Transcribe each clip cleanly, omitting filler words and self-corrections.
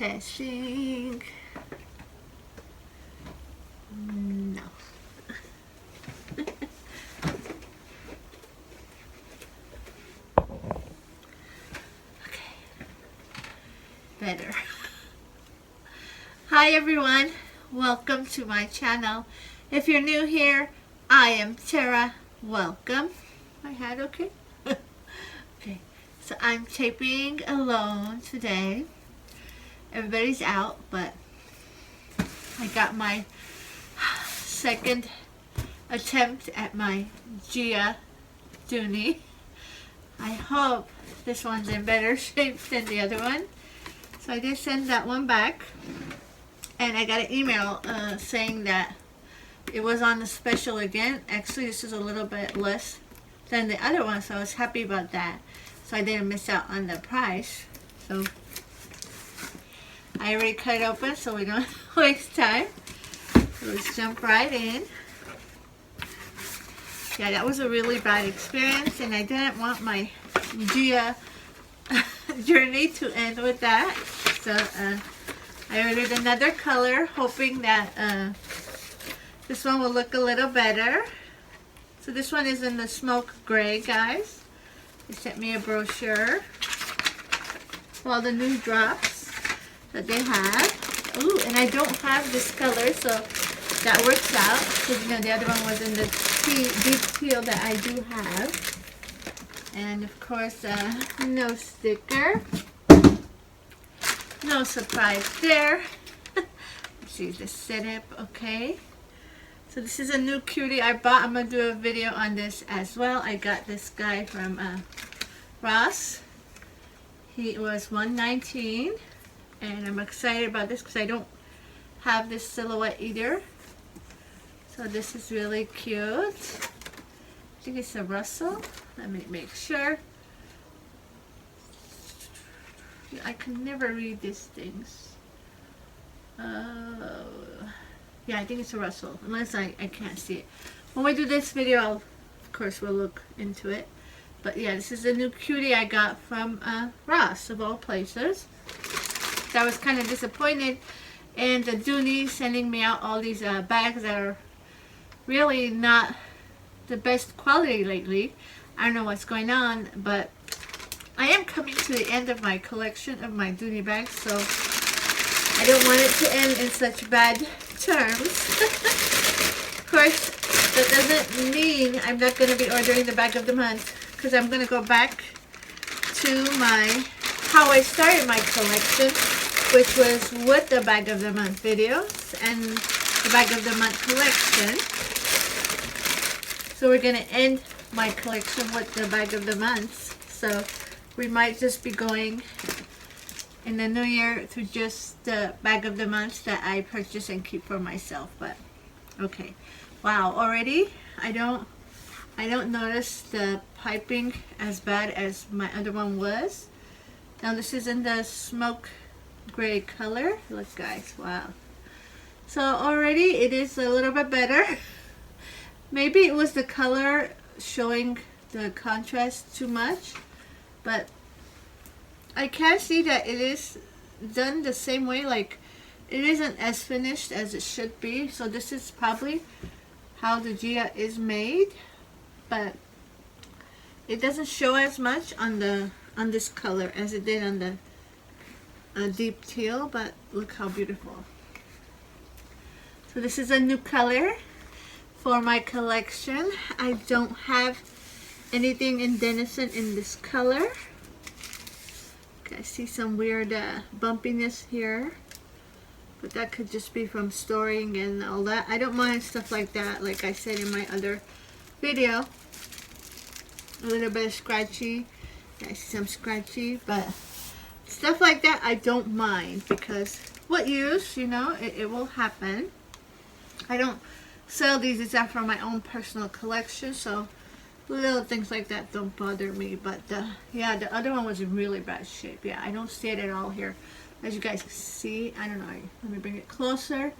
Testing. No. Okay. Better. Hi everyone. Welcome to my channel. If you're new here, I am Tera. Welcome. My hat okay? Okay. So I'm taping alone today. Everybody's out, but I got my second attempt at my Dooney. I hope this one's in better shape than the other one. So I did send that one back, and I got an email saying that it was on the special again. Actually, this is a little bit less than the other one, so I was happy about that. So I didn't miss out on the price. So I already cut it open so we don't waste time. So let's jump right in. Yeah, that was a really bad experience, and I didn't want my journey to end with that. So I ordered another color, hoping that this one will look a little better. So this one is in the smoke gray, guys. They sent me a brochure for all the new drops that they have. Ooh, and I don't have this color, so that works out. Because, you know, the other one was in the deep teal that I do have. And, of course, no sticker. No surprise there. See the setup, okay. So this is a new cutie I bought. I'm going to do a video on this as well. I got this guy from Ross. He was $1.19. And I'm excited about this because I don't have this silhouette either. So this is really cute. I think it's a Russell. Let me make sure. I can never read these things. Yeah, I think it's a Russell, unless I can't see it. When we do this video, of course, we'll look into it. But yeah, this is a new cutie I got from Ross, of all places. So I was kind of disappointed. And the Dooney sending me out all these bags that are really not the best quality lately. I don't know what's going on, but I am coming to the end of my collection of my Dooney bags, so I don't want it to end in such bad terms. Of course, that doesn't mean I'm not going to be ordering the bag of the month, because I'm going to go back to how I started my collection, which was with the bag of the month videos and the bag of the month collection. So we're going to end my collection with the bag of the months. So we might just be going in the new year to just the bag of the month that I purchase and keep for myself. But okay, wow, already I don't notice the piping as bad as my other one was. Now this is in the smoke gray color. Look, guys, wow. So already it is a little bit better. Maybe it was the color showing the contrast too much, but I can see that it is done the same way. Like, it isn't as finished as it should be. So this is probably how the Gia is made, but it doesn't show as much on this color as it did on the deep teal. But look how beautiful. So this is a new color for my collection. I don't have anything in Denison in this color. I see some weird bumpiness here, but that could just be from storing and all that. I don't mind stuff like that, like I said in my other video. A little bit of scratchy. I see some scratchy, but stuff like that I don't mind, because what use, you know, it will happen. I don't sell these except for my own personal collection, so little things like that don't bother me. But yeah, the other one was in really bad shape. Yeah, I don't see it at all here, as you guys can see. I don't know, let me bring it closer.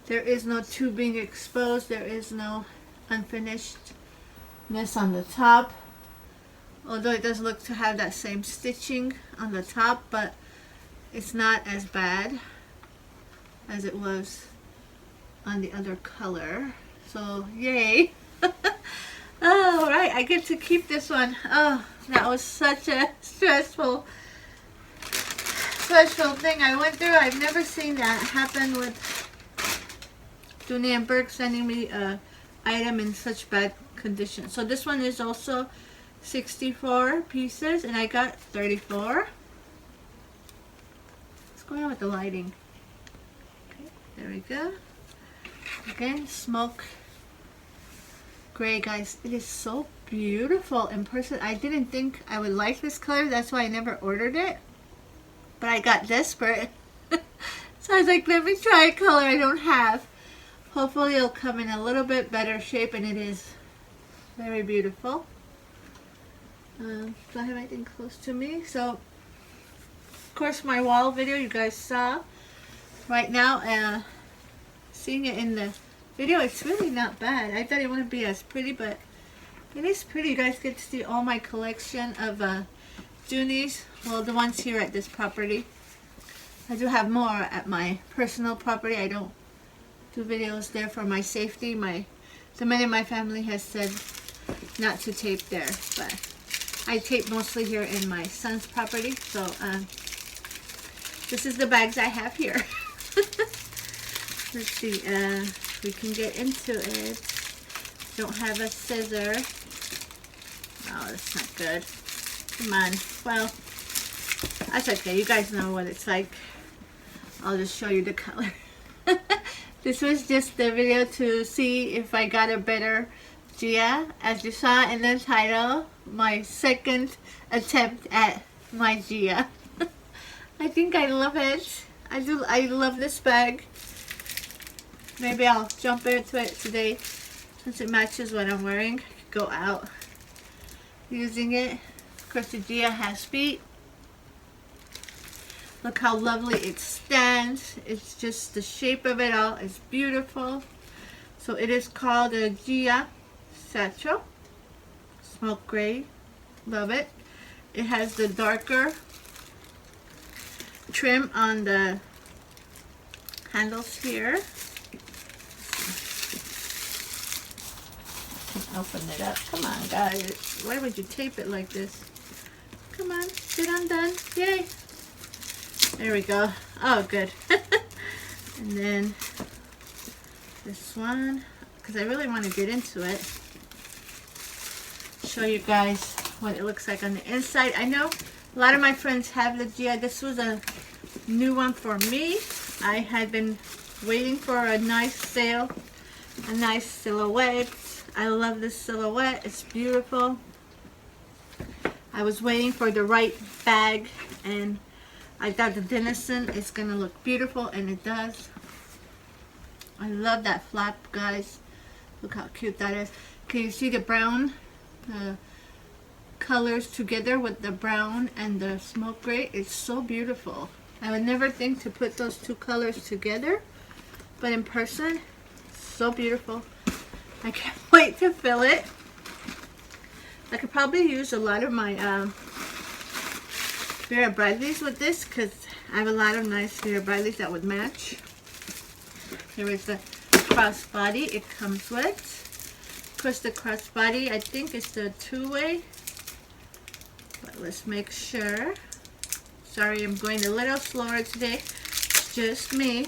There is no tubing exposed. There is no unfinishedness on the top, although it does look to have that same stitching on the top. But it's not as bad as it was on the other color. So yay. Oh, all right, I get to keep this one. Oh, that was such a stressful thing I went through. I've never seen that happen with Dooney and Bourke sending me a item in such bad condition. So this one is also 64 pieces and I got 34. What's going on with the lighting? Okay, there we go. Again, smoke gray, guys. It is so beautiful in person. I didn't think I would like this color. That's why I never ordered it. But I got desperate. So I was like, let me try a color I don't have. Hopefully it'll come in a little bit better shape, and it is very beautiful. Do I have anything close to me? So, of course, my wall video you guys saw. Right now, seeing it in the video, it's really not bad. I thought it wouldn't be as pretty, but it is pretty. You guys get to see all my collection of Dooney's. Well, the ones here at this property. I do have more at my personal property. I don't do videos there for my safety. The men in my family has said not to tape there, but I tape mostly here in my son's property. So this is the bags I have here. Let's see, we can get into it. Don't have a scissor. Oh, that's not good. Come on. Well, that's okay. You guys know what it's like. I'll just show you the color. This was just the video to see if I got a better Gia. As you saw in the title, my second attempt at my Gia. I think I love it. I love this bag. Maybe I'll jump into it today since it matches what I'm wearing. Go out using it. Of course, the Gia has feet. Look how lovely it stands. It's just the shape of it all is beautiful. So it is called a Gia satchel. Smoke gray. Love it. It has the darker trim on the handles here. Open it up. Come on, guys. Why would you tape it like this? Come on. Get undone. Yay. There we go. Oh, good. And then this one, because I really want to get into it. Show you guys what it looks like on the inside. I know a lot of my friends have the Gia. This was a new one for me. I had been waiting for a nice sale, a nice silhouette. I love this silhouette. It's beautiful. I was waiting for the right bag, and I thought the Denison is going to look beautiful, and it does. I love that flap, guys. Look how cute that is. Can you see the brown colors together with the brown and the smoke gray? It's so beautiful. I would never think to put those two colors together, but in person, so beautiful. I can't wait to fill it. I could probably use a lot of my Vera Bradleys with this, because I have a lot of nice Vera Bradleys that would match. Here is the crossbody it comes with. Of course, the crossbody, I think it's the two-way, but let's make sure. Sorry, I'm going a little slower today. It's just me.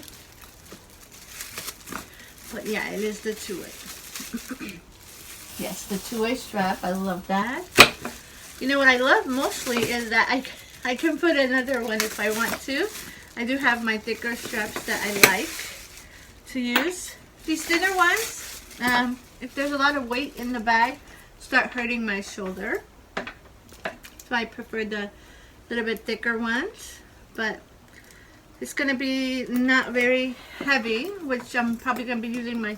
But yeah, it is the two-way. Yes, the two-way strap. I love that. You know what I love mostly is that I can put another one if I want to. I do have my thicker straps that I like to use. These thinner ones, if there's a lot of weight in the bag, start hurting my shoulder. So I prefer the little bit thicker ones. But it's going to be not very heavy, which I'm probably going to be using my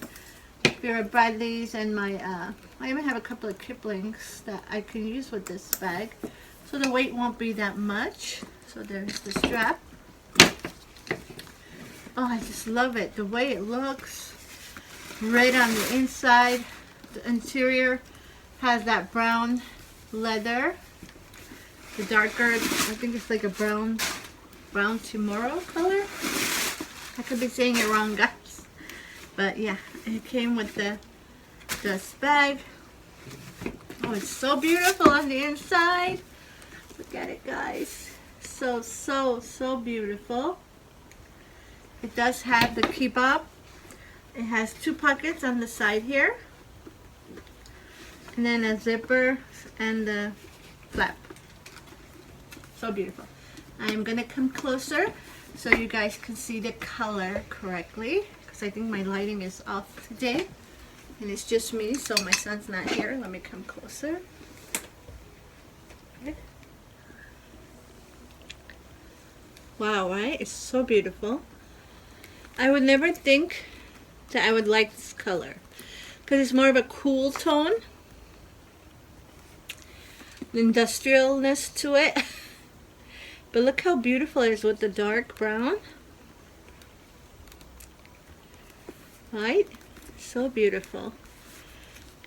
Vera Bradleys and my, I even have a couple of Kiplings that I can use with this bag. So the weight won't be that much. So there's the strap. Oh, I just love it. The way it looks. Red on the inside. The interior has that brown leather. The darker, I think it's like a brown brown tomorrow color. I could be saying it wrong, guys. But yeah, it came with the dust bag. Oh, it's so beautiful on the inside. Look at it, guys. So beautiful. It does have the kebab. It has 2 pockets on the side here. And then a zipper and the flap. So beautiful. I'm going to come closer so you guys can see the color correctly. Because I think my lighting is off today. And it's just me, so my son's not here. Let me come closer. Okay. Wow, right? It's so beautiful. I would never think that I would like this color because it's more of a cool tone. Industrialness to it. But look how beautiful it is with the dark brown. Right? So beautiful.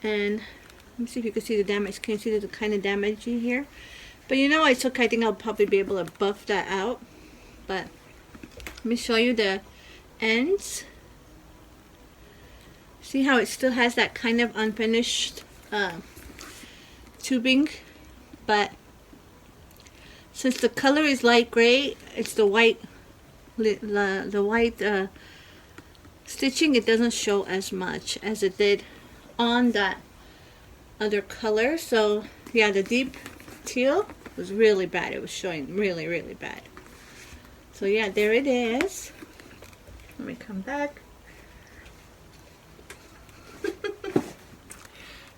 And let me see if you can see the damage. Can you see the kind of damage in here? But you know, I think I'll probably be able to buff that out. But let me show you the ends. See how it still has that kind of unfinished tubing, but since the color is light gray, it's the white stitching. It doesn't show as much as it did on that other color. So yeah, the deep teal was really bad. It was showing really bad. So yeah, there it is. Let me come back.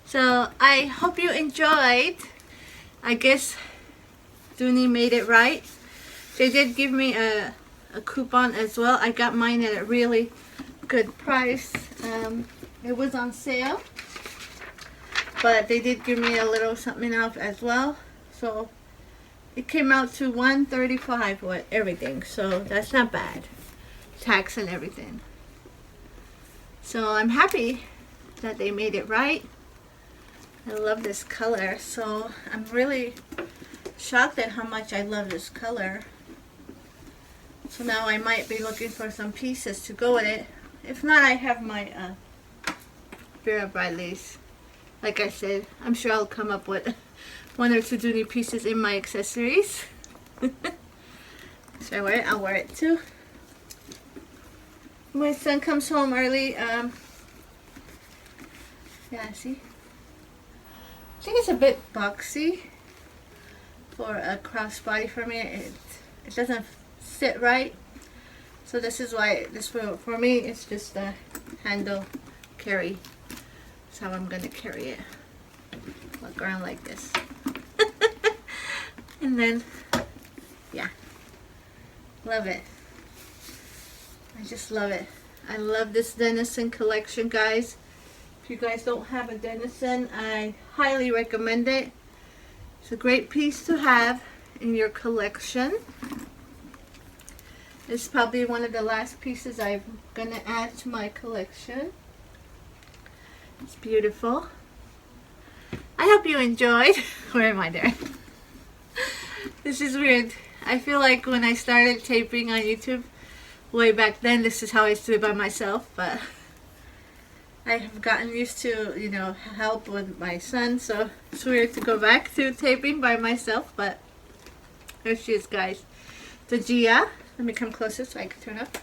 So I hope you enjoyed. I guess Dooney made it right. They did give me a coupon as well. I got mine at a really good price. It was on sale, but they did give me a little something off as well. So it came out to $135 with everything. So that's not bad. Tax and everything. So I'm happy that they made it right. I love this color, so I'm really shocked at how much I love this color. So now I might be looking for some pieces to go with it. If not, I have my Vera Bradley's. Like I said, I'm sure I'll come up with 1 or 2 Dooney pieces in my accessories. Should I wear it? I'll wear it too. My son comes home early. Yeah, see? I think it's a bit boxy for a crossbody for me. It doesn't sit right. So this is why this for me it's just a handle carry. That's how I'm gonna carry it. Walk around like this. And then yeah. Love it. I just love it. I love this Denizen collection, guys. If you guys don't have a Denizen, I highly recommend it. It's a great piece to have in your collection. It's probably one of the last pieces I'm gonna add to my collection. It's beautiful. I hope you enjoyed. Where am I there? This is weird. I feel like when I started taping on YouTube way back then, this is how I used to do it by myself, but I have gotten used to, you know, help with my son, so it's weird to go back to taping by myself, but there she is, guys. The Gia. Let me come closer so I can turn up.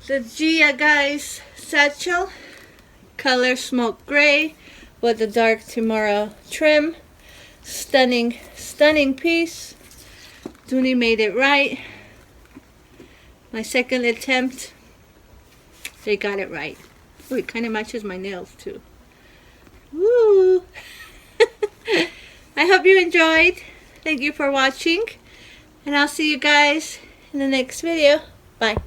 The Gia, guys, satchel. Color smoke gray with the dark tomorrow trim. Stunning piece. Dooney made it right. My second attempt, they got it right. Oh, it kind of matches my nails too. Woo! I hope you enjoyed. Thank you for watching. And I'll see you guys in the next video. Bye.